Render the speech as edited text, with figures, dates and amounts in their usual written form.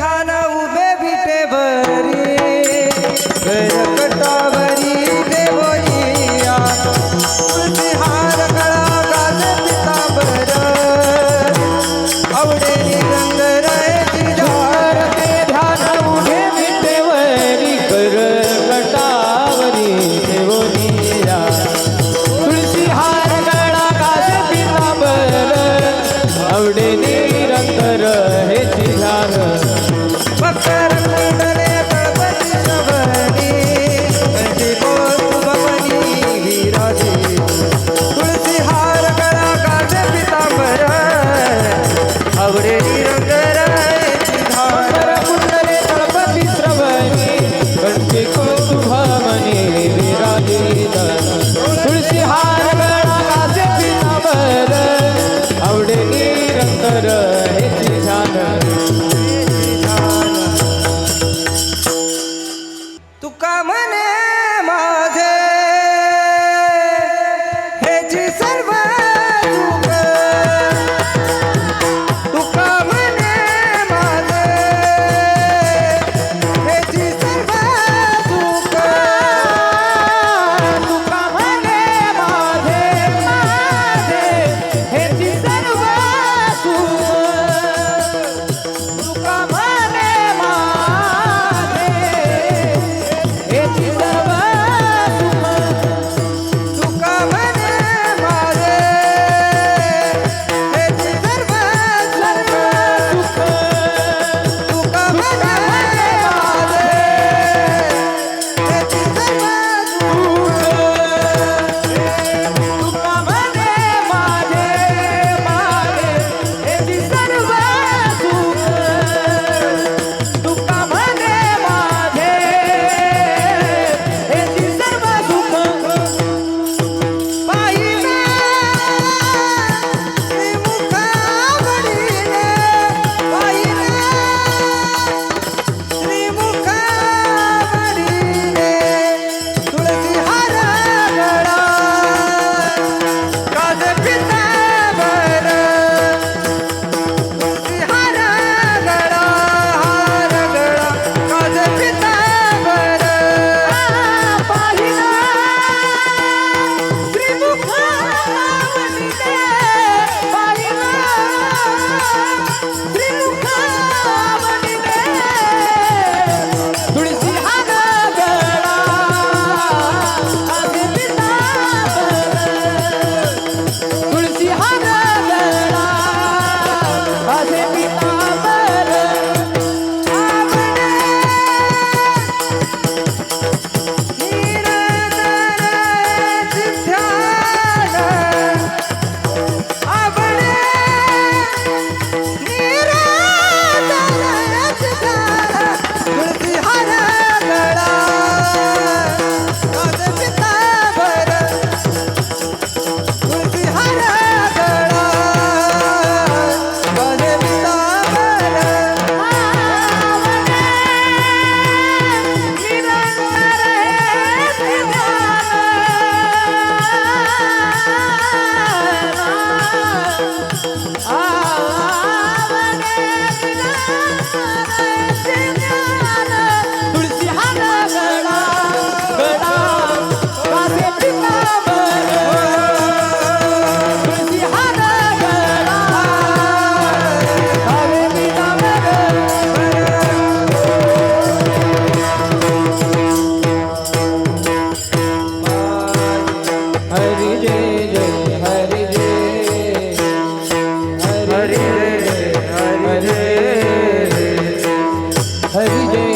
ध्यान उभे विटेवरी कटावरी देवोनिया तुळशी हार गळा गाज पितांबर आवडे रंग रायची झार ते ध्यान उभे विटेवरी कर कटावरी देवोनिया तुळशी हार गळा गाज पितांबर आवडे निरंतर हेची ध्यान मकर कुंडले गणपती शबरी कंठी कौस्तुभमणी विराजे तुळशी हार गळा गाज पितांबर आवडे रंग रायची धार कुंडले गणपती श्रवणी कंठी कौस्तुभमणी विराजित तुळशी हार गळा गाजे पितांबर आवडे निरंतर हेची ध्यान तुका म्हणे माझे हेची सर्व सुख तुका म्हणे माझे हेची सर्व सुख तुका म्हणे माझे हेची सर्व सुख तुका म्हणे माझे हेची सर्व सुख तुका म्हणे माझे हेची सर्व सुख तुका म्हणे माझे हेची सर्व सुख तुका म्हणे माझे हेची सर्व सुख तुका म्हणे माझे हेची सर्व सुख पाहिला श्रीमुखावरीने पाहिला श्रीमुखावरीने तुळशी हार गळा गाज पितांबर तुळशी हार गळा गाज पितांबर पाहिला श्रीमुखावरीने पाहिला श्रीमुखावरीने तुळशी हार गळा गाजे पितांबर तुळशी हार गळा गाजे पितांबर तुळशी हार गळा गळा गाजे पितांबर तुळशी हार गळा गाजे पितांबर हरी जय जय हरी जय हरी जय हरी जय हरी जय